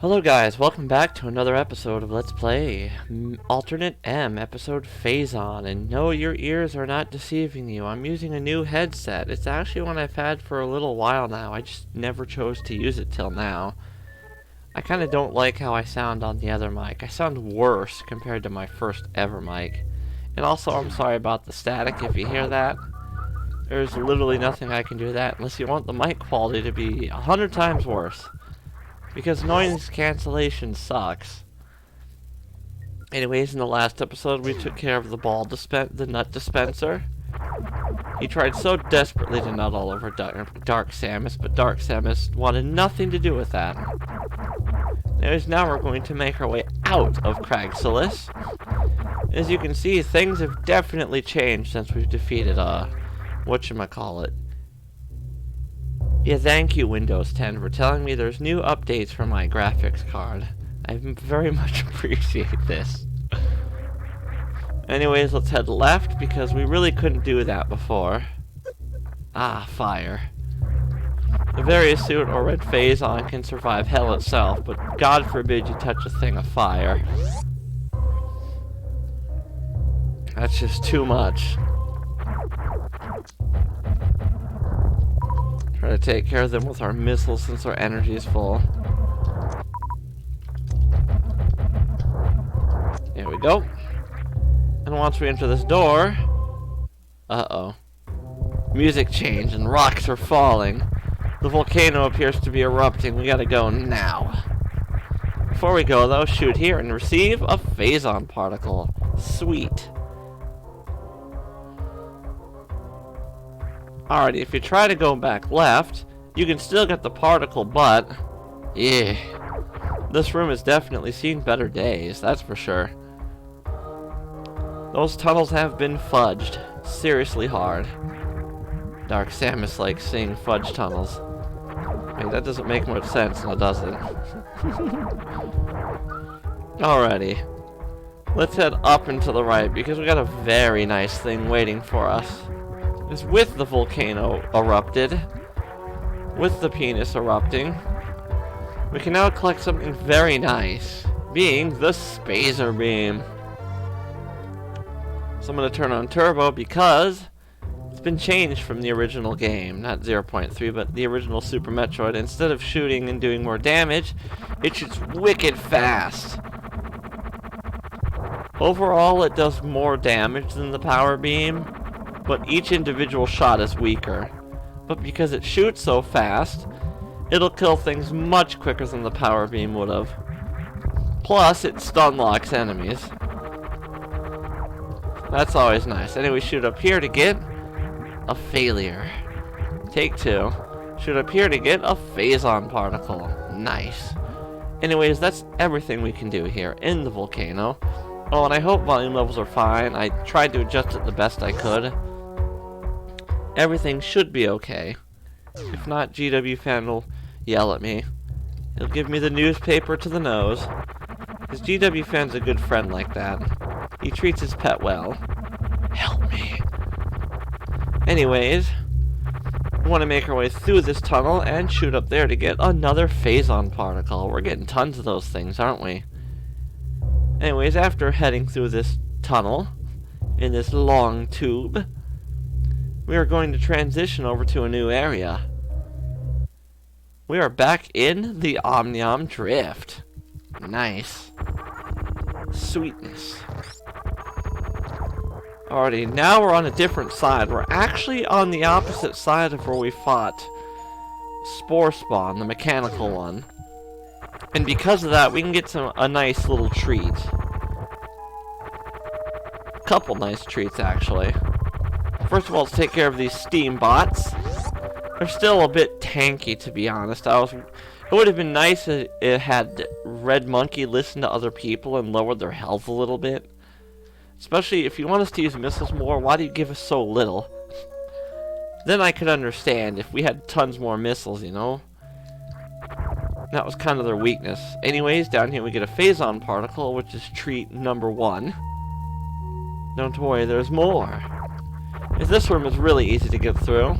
Hello guys, welcome back to another episode of Let's Play Alternate M, episode Phazon. And no, your ears are not deceiving you. I'm using a new headset. It's actually one I've had for a little while now. I just never chose to use it till now. I kind of don't like how I sound on the other mic. I sound worse compared to my first ever mic. And also, I'm sorry about the static if you hear that. There's literally nothing I can do with that unless you want the mic quality to be 100 times worse. Because noise cancellation sucks. Anyways, in the last episode, we took care of the nut dispenser. He tried so desperately to nut all over Dark Samus, but Dark Samus wanted nothing to do with that. Anyways, now we're going to make our way out of Cragsalis. As you can see, things have definitely changed since we've defeated, whatchamacallit. Yeah, thank you, Windows 10, for telling me there's new updates for my graphics card. I very much appreciate this. Anyways, let's head left, because we really couldn't do that before. Ah, fire. The various suit or red Phazon can survive hell itself, but God forbid you touch a thing of fire. That's just too much. Try to take care of them with our missiles since our energy is full. There we go. And once we enter this door... Uh-oh. Music changed and rocks are falling. The volcano appears to be erupting. We gotta go now. Before we go, though, shoot here and receive a Phazon particle. Sweet. Alrighty, if you try to go back left, you can still get the particle, but... yeah. This room has definitely seen better days, that's for sure. Those tunnels have been fudged. Seriously hard. Dark Samus likes seeing fudge tunnels. Wait, that doesn't make much sense, now does it? Alrighty. Let's head up and to the right, because we got a very nice thing waiting for us. Is with the volcano erupted, with the penis erupting, we can now collect something very nice, being the Spazer Beam. So I'm going to turn on Turbo because it's been changed from the original game, not 0.3, but the original Super Metroid. Instead of shooting and doing more damage, it shoots wicked fast. Overall, it does more damage than the Power Beam, but each individual shot is weaker. But because it shoots so fast, it'll kill things much quicker than the Power Beam would have. Plus, it stun locks enemies. That's always nice. Anyway, shoot up here to get a failure. Take two. Shoot up here to get a Phazon particle. Nice. Anyways, that's everything we can do here in the volcano. Oh, and I hope volume levels are fine. I tried to adjust it the best I could. Everything should be okay. If not, GW fan will yell at me. He'll give me the newspaper to the nose. Because GW fan's a good friend like that. He treats his pet well. Help me. Anyways, we want to make our way through this tunnel and shoot up there to get another Phazon particle. We're getting tons of those things, aren't we? Anyways, after heading through this tunnel, in this long tube, we are going to transition over to a new area. We are back in the Omnium Drift. Nice. Sweetness. Alrighty, now we're on a different side. We're actually on the opposite side of where we fought Spore Spawn, the mechanical one. And because of that, we can get a nice little treat. Couple nice treats, actually. First of all, let's take care of these steam bots. They're still a bit tanky, to be honest. It would have been nice if it had Red Monkey listen to other people and lowered their health a little bit. Especially if you want us to use missiles more, why do you give us so little? Then I could understand if we had tons more missiles, you know? That was kind of their weakness. Anyways, down here we get a Phazon particle, which is treat number 1. Don't worry, there's more. This room is really easy to get through.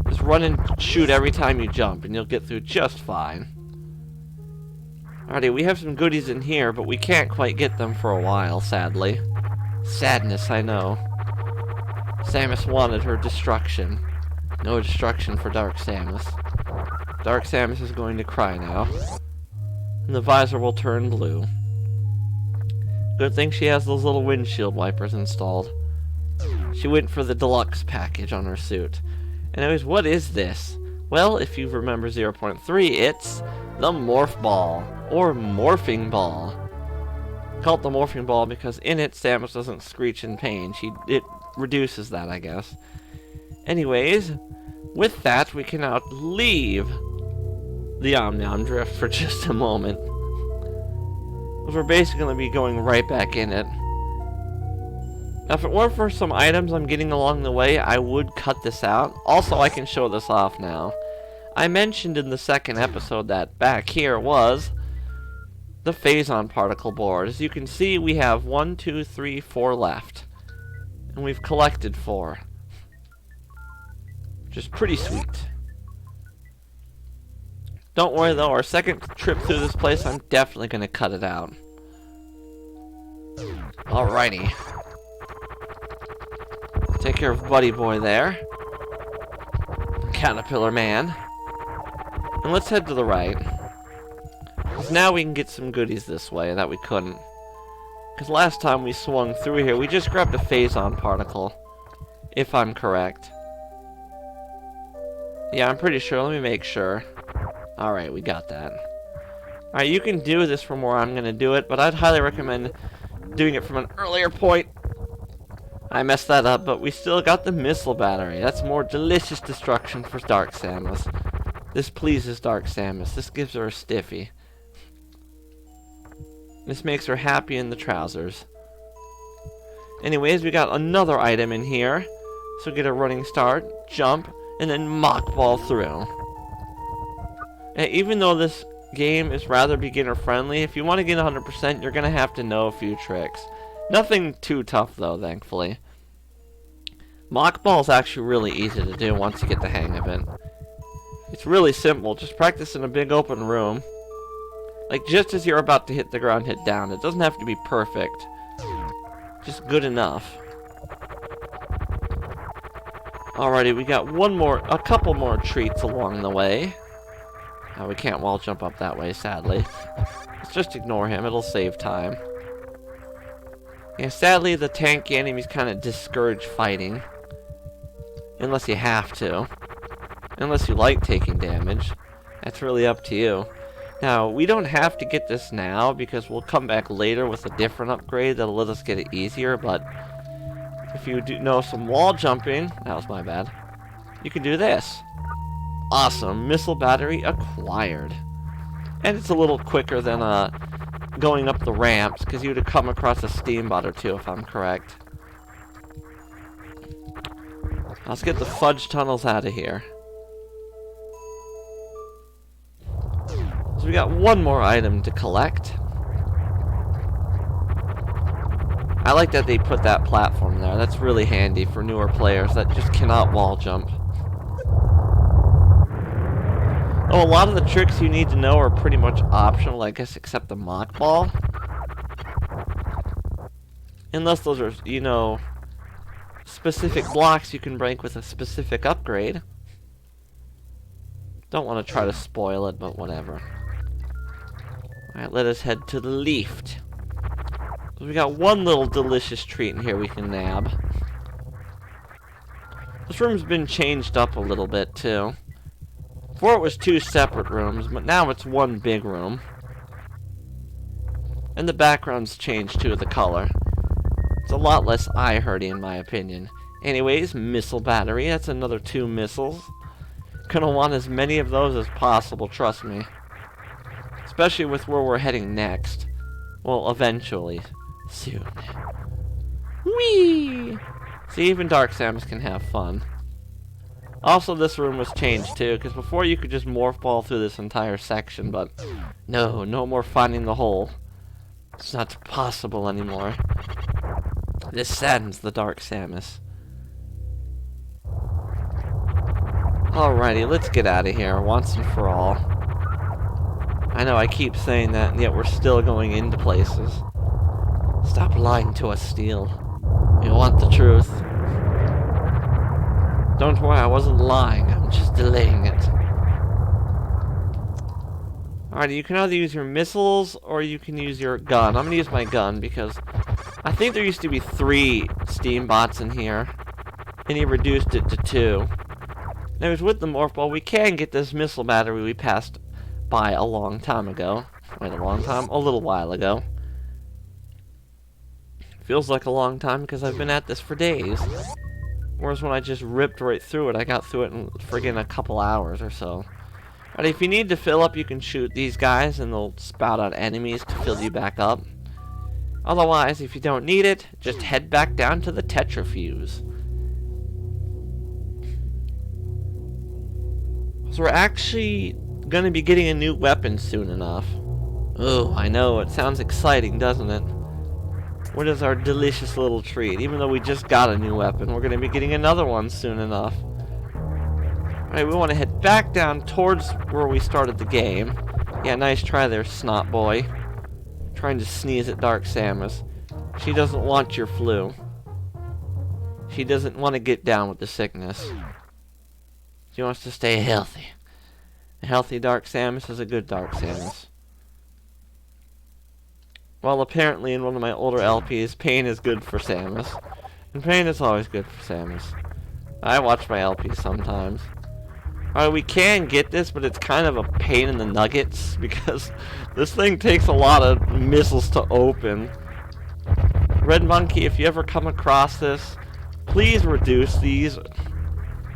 Just run and shoot every time you jump, and you'll get through just fine. Alrighty, we have some goodies in here, but we can't quite get them for a while, sadly. Sadness, I know. Samus wanted her destruction. No destruction for Dark Samus. Dark Samus is going to cry now. And the visor will turn blue. Good thing she has those little windshield wipers installed. She went for the deluxe package on her suit. Anyways, what is this? Well, if you remember 0.3, it's the Morph Ball, or Morphing Ball. Call it the Morphing Ball because in it, Samus doesn't screech in pain. It reduces that, I guess. Anyways, with that, we can now leave the Omnium Drift for just a moment. We're basically going to be going right back in it. Now, if it weren't for some items I'm getting along the way, I would cut this out. Also, I can show this off now. I mentioned in the second episode that back here was the Phazon particle board. As you can see, we have 1, 2, 3, 4 left. And we've collected 4. Which is pretty sweet. Don't worry though, our second trip through this place, I'm definitely going to cut it out. Alrighty. Take care of Buddy Boy there. Caterpillar Man. And let's head to the right. Because now we can get some goodies this way that we couldn't. Because last time we swung through here, we just grabbed a Phazon particle. If I'm correct. Yeah, I'm pretty sure. Let me make sure. Alright, we got that. Alright, you can do this from where I'm going to do it, but I'd highly recommend doing it from an earlier point. I messed that up, but we still got the missile battery. That's more delicious destruction for Dark Samus. This pleases Dark Samus. This gives her a stiffy. This makes her happy in the trousers. Anyways, we got another item in here. So get a running start, jump, and then Mach Ball through. And even though this game is rather beginner friendly, if you want to get 100%, you're going to have to know a few tricks. Nothing too tough though, thankfully. Mach Ball is actually really easy to do once you get the hang of it. It's really simple. Just practice in a big open room. Like just as you're about to hit the ground, hit down. It doesn't have to be perfect. Just good enough. Alrighty, we got a couple more treats along the way. We can't wall jump up that way, sadly. Let's just ignore him. It'll save time. Yeah, sadly, the tanky enemies kind of discourage fighting. Unless you have to. Unless you like taking damage. That's really up to you. Now, we don't have to get this now, because we'll come back later with a different upgrade that'll let us get it easier, but if you do know some wall jumping, that was my bad, you can do this. Awesome, missile battery acquired. And it's a little quicker than going up the ramps, because you would have come across a steambot or two, if I'm correct. Let's get the fudge tunnels out of here. So we got one more item to collect. I like that they put that platform there. That's really handy for newer players that just cannot wall jump. Oh, a lot of the tricks you need to know are pretty much optional, I guess, except the Mach Ball. Unless those are, you know, specific blocks you can break with a specific upgrade. Don't want to try to spoil it, but whatever. Alright, let us head to the lift. We got one little delicious treat in here we can nab. This room's been changed up a little bit, too. Before it was 2 separate rooms, but now it's one big room. And the background's changed, too, the color. It's a lot less eye-hurting, in my opinion. Anyways, missile battery. That's another 2 missiles. Gonna want as many of those as possible, trust me. Especially with where we're heading next. Well, eventually. Soon. Whee! See, even Dark Samus can have fun. Also, this room was changed too, because before you could just morph ball through this entire section, but no more finding the hole. It's not possible anymore. This saddens the Dark Samus. Alrighty, let's get out of here once and for all. I know I keep saying that, and yet we're still going into places. Stop lying to us, Steel. You want the truth. Don't worry, I wasn't lying. I'm just delaying it. Alright, you can either use your missiles, or you can use your gun. I'm gonna use my gun, because I think there used to be 3 steam bots in here, and he reduced it to 2. And it was with the morph ball, we can get this missile battery we passed by a long time ago. Wait, a long time? A little while ago. Feels like a long time because I've been at this for days. Whereas when I just ripped right through it, I got through it in friggin' a couple hours or so. Alright, if you need to fill up, you can shoot these guys and they'll spout out enemies to fill you back up. Otherwise, if you don't need it, just head back down to the Tetrafuse. So we're actually gonna be getting a new weapon soon enough. Oh, I know, it sounds exciting, doesn't it? What is our delicious little treat? Even though we just got a new weapon, we're gonna be getting another one soon enough. Alright, we want to head back down towards where we started the game. Yeah, nice try there, snot boy. Trying to sneeze at Dark Samus. She doesn't want your flu. She doesn't want to get down with the sickness. She wants to stay healthy. A healthy Dark Samus is a good Dark Samus. Well, apparently in one of my older LPs, pain is good for Samus. And pain is always good for Samus. I watch my LPs sometimes. Alright, we can get this, but it's kind of a pain in the nuggets, because this thing takes a lot of missiles to open. Red Monkey, if you ever come across this, please reduce these.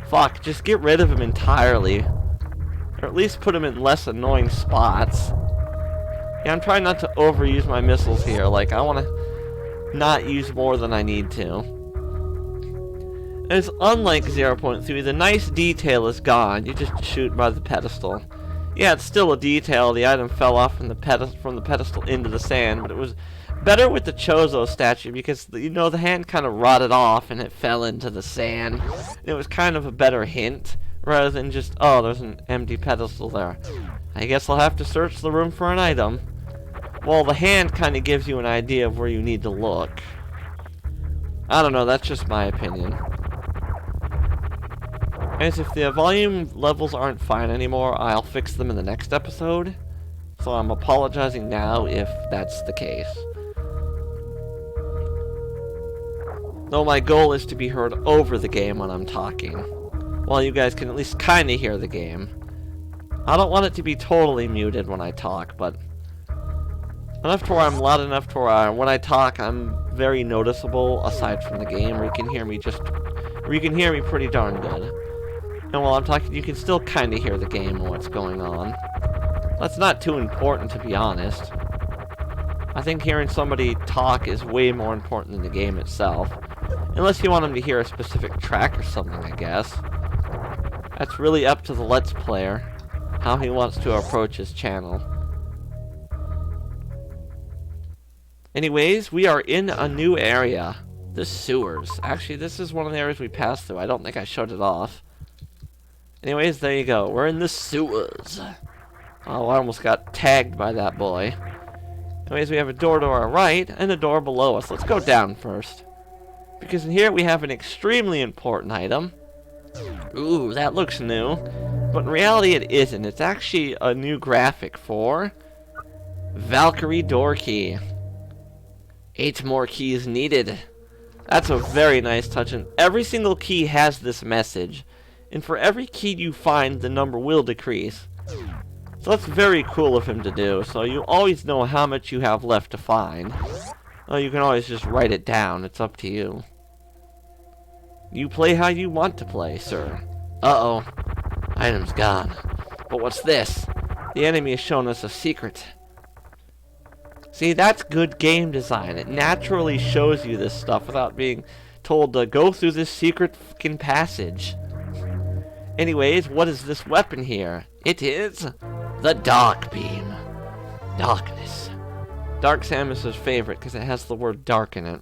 Fuck, just get rid of them entirely. Or at least put them in less annoying spots. Yeah, I'm trying not to overuse my missiles here. Like, I want to not use more than I need to. And it's unlike 0.3. The nice detail is gone. You just shoot by the pedestal. Yeah, it's still a detail. The item fell off from the pedestal into the sand, but it was better with the Chozo statue because, you know, the hand kind of rotted off and it fell into the sand. It was kind of a better hint rather than just, oh, there's an empty pedestal there. I guess I'll have to search the room for an item. Well, the hand kind of gives you an idea of where you need to look. I don't know, that's just my opinion. As if the volume levels aren't fine anymore, I'll fix them in the next episode. So I'm apologizing now if that's the case. Though my goal is to be heard over the game when I'm talking. While you guys can at least kinda hear the game. I don't want it to be totally muted when I talk, but enough to where I'm loud enough to where when I talk I'm very noticeable aside from the game, where you can hear me pretty darn good. And while I'm talking, you can still kind of hear the game and what's going on. That's not too important, to be honest. I think hearing somebody talk is way more important than the game itself. Unless you want them to hear a specific track or something, I guess. That's really up to the Let's Player, how he wants to approach his channel. Anyways, we are in a new area. The sewers. Actually, this is one of the areas we passed through. I don't think I showed it off. Anyways, there you go. We're in the sewers. Oh, I almost got tagged by that boy. Anyways, we have a door to our right and a door below us. Let's go down first. Because in here we have an extremely important item. Ooh, that looks new. But in reality it isn't. It's actually a new graphic for Valkyrie door key. 8 more keys needed. That's a very nice touch, and every single key has this message. And for every key you find, the number will decrease. So that's very cool of him to do, so you always know how much you have left to find. Well, you can always just write it down, it's up to you. You play how you want to play, sir. Uh-oh. Item's gone. But what's this? The enemy has shown us a secret. See, that's good game design. It naturally shows you this stuff without being told to go through this secret fucking passage. Anyways, what is this weapon here? It is the Dark Beam. Darkness. Dark Samus's favorite because it has the word dark in it.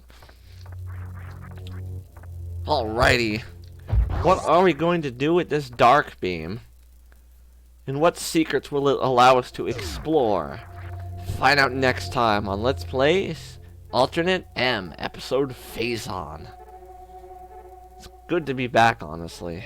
Alrighty. What are we going to do with this Dark Beam? And what secrets will it allow us to explore? Find out next time on Let's Play Alternate M, episode Phazon. It's good to be back, honestly.